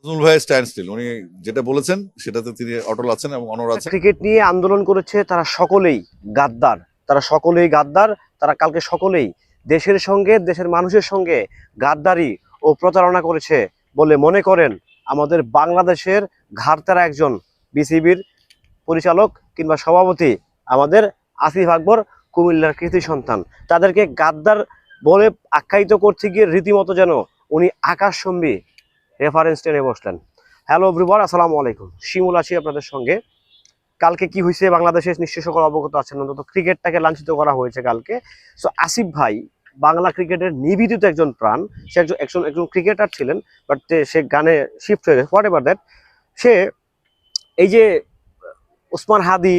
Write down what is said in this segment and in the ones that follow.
নজরুল ভাই stand still, উনি যেটা বলেছেন সেটাতে তিনি অটল আছেন এবং অনড় আছেন। ক্রিকেট নিয়ে আন্দোলন করেছে তারা সকলেই গাদ্দার, তারা কালকে সকলেই দেশের সঙ্গে দেশের মানুষের সঙ্গে গাদ্দারি ও প্রতারণা করেছে বলে মনে করেন আমাদের বাংলাদেশের ঘাড়তারা একজন বিসিবির পরিচালক কিংবা সভাপতি আমাদের আসিফ আকবর, কুমিল্লার কৃতি সন্তান। তাদেরকে গাদ্দার বলে আখ্যায়িত করতে গিয়ে রীতিমতো যেন উনি আকাশচুম্বী রেফারেন্স টেনে বসলেন। হ্যালো এভরিওয়ান, আসসালামু আলাইকুম। শিমুল আছি আপনাদের সঙ্গে। কালকে কি হয়েছে বাংলাদেশে নিশ্চয়ই সকল অবগত আছেন, অন্তত ক্রিকেটটাকে লাঞ্ছিত করা হয়েছে কালকে। সো আসিফ ভাই বাংলা ক্রিকেটের নিবেদিত একজন প্রাণ, সে একজন ক্রিকেটার ছিলেন, বাট সে গানে শিফট হয়ে গেছে, হোয়াট এভার দ্যাট। সে এই যে ওসমান হাদি,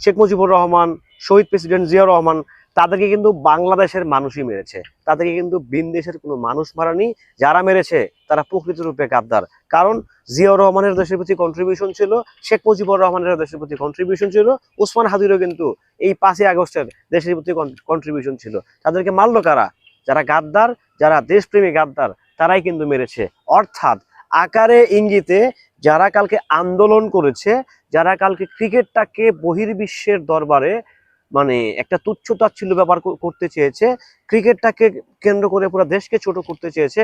শেখ মুজিবুর রহমান, শহীদ প্রেসিডেন্ট জিয়াউর রহমান, তাদেরকে কিন্তু বাংলাদেশের মানুষই মেরেছে, তাদেরকে কিন্তু বিদেশের কোনো মানুষ মারানি। যারা মেরেছে তারা প্রকৃত রূপে গাদ্দার। কারণ জিয়াউর রহমানের দেশের প্রতি কন্ট্রিবিউশন ছিল, শেখ মুজিবুর রহমানের দেশের প্রতি কন্ট্রিবিউশন ছিল, ওসমান হাদিরও কিন্তু এই 5ই আগস্টের দেশের প্রতি কন্ট্রিবিউশন ছিল। তাদেরকে মারলো কারা? যারা গাদ্দার, যারা দেশপ্রেমী গাদ্দার, তারাই কিন্তু মেরেছে। অর্থাৎ আকারে ইঙ্গিতে যারা কালকে আন্দোলন করেছে, যারা কালকে ক্রিকেটটাকে বহির্বিশ্বের দরবারে মানে একটা তুচ্ছ তাচ্ছিল্য ব্যাপার করতে চেয়েছে, ক্রিকেটটাকে কেন্দ্র করে পুরো দেশকে ছোট করতে চেয়েছে,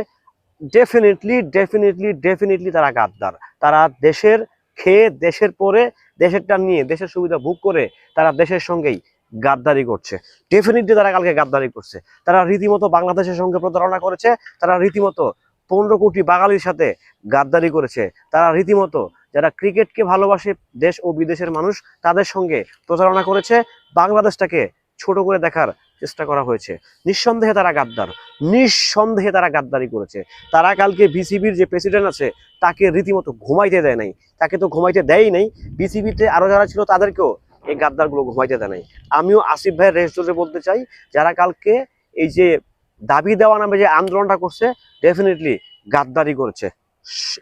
ডেফিনেটলি তারা গাদ্দার। তারা দেশের খেয়ে, দেশের পরে, দেশেরটা নিয়ে, দেশের সুবিধা ভোগ করে তারা দেশের সঙ্গেই গাদ্দারি করছে। ডেফিনেটলি তারা কালকে গাদ্দারি করছে। তারা রীতিমতো বাংলাদেশের সঙ্গে প্রতারণা করেছে, তারা রীতিমতো 15 কোটি বাঙালির সাথে গাদ্দারি করেছে, তারা রীতিমতো যারা ক্রিকেটকে ভালোবাসে দেশ ও বিদেশের মানুষ তাদের সঙ্গে প্রতারণা করেছে। বাংলাদেশটাকে ছোট করে দেখার চেষ্টা করা হয়েছে। নিঃসন্দেহে তারা গাদ্দার, নিঃসন্দেহে তারা গাদ্দারি করেছে। তারা কালকে বিসিবির যে প্রেসিডেন্ট আছে তাকে রীতিমতো ঘুমাইতে দেয় নাই, তাকে তো ঘুমাইতে দেয়ই নাই। বিসিবিতে আরো যারা ছিল তাদেরকেও এই গাদ্দারগুলো ঘুমাইতে দেয় নাই। আমিও আসিফ ভাইয়ের রেস ধরে বলতে চাই, যারা কালকে এই যে দাবি দেওয়া নামে যে আন্দোলনটা করছে, ডেফিনেটলি গাদ্দারি করেছে।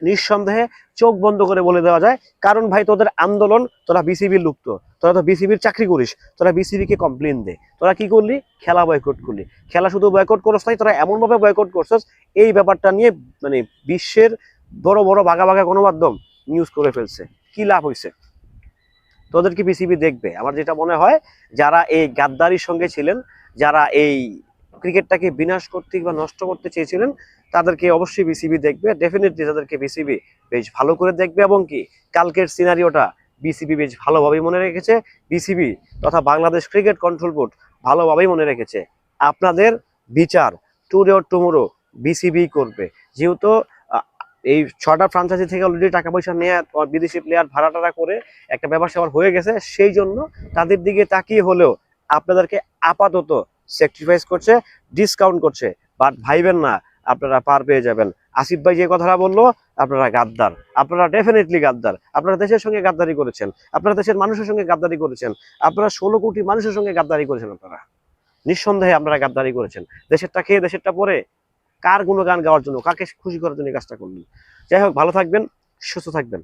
নিঃসন্দেহে চোখ বন্ধ করে বলে দেওয়া যায়। কারণ ভাই, তোদের আন্দোলন, তোরা বিসিবির লুপ্ত, তোরা তো বিসিবির চাকরি করিস, তোরা বিসিবিকে কমপ্লেন দে। তোরা কি করলি? খেলা বয়কট করলি। খেলা শুধু বয়কট করছ নাই, তোরা এমনভাবে বয়কট করছস, এই ব্যাপারটা নিয়ে মানে বিশ্বের বড় বড় ভাগা ভাগা গণমাধ্যম নিউজ করে ফেলছে। কি লাভ হয়েছে? তোদেরকে বিসিবি দেখবে। আমার যেটা মনে হয়, যারা এই গাদ্দারির সঙ্গে ছিলেন, যারা এই ক্রিকেটটাকে বিনাশ করতে বা নষ্ট করতে চেয়েছিলেন, তাদেরকে অবশ্যই বিসিবি দেখবে। ডেফিনেটলি তাদেরকে বিসিবি বেশ ভালো করে দেখবে। এবং কি কালকের সিনারিওটা বিসিবি বেশ ভালোভাবেই মনে রেখেছে, বিসিবি তথা বাংলাদেশ ক্রিকেট কন্ট্রোল বোর্ড ভালোভাবেই মনে রেখেছে। আপনাদের বিচার টুডে অর টুমোরো বিসিবি করবে। যেহেতু এই 6টা ফ্রাঞ্চাইজি থেকে অলরেডি টাকা পয়সা নেওয়া, বিদেশি প্লেয়ার ভাড়া টাড়া করে একটা ব্যাপার স্যাপার হয়ে গেছে, সেই জন্য তাদের দিকে তাকিয়ে হলেও আপনাদেরকে আপাতত স্যাক্রিফাইস করছে, ডিসকাউন্ট করছে। বাট ভাইবেন না আপনারা পার পেয়ে যাবেন। আসিফ ভাই যে কথাটা বললো, আপনারা গাদ্দার, আপনারা ডেফিনেটলি গাদ্দার। আপনারা দেশের সঙ্গে গাদ্দারি করেছেন, আপনারা দেশের মানুষের সঙ্গে গাদ্দারি করেছেন, আপনারা 16 কোটি মানুষের সঙ্গে গাদ্দারি করেছেন। আপনারা নিঃসন্দেহে আপনারা গাদ্দারি করেছেন। দেশেরটা খেয়ে, দেশেরটা পরে কার গুণগান গাওয়ার জন্য, কাকে খুশি করার জন্য কাজটা করলেন? যাই হোক, ভালো থাকবেন, সুস্থ থাকবেন।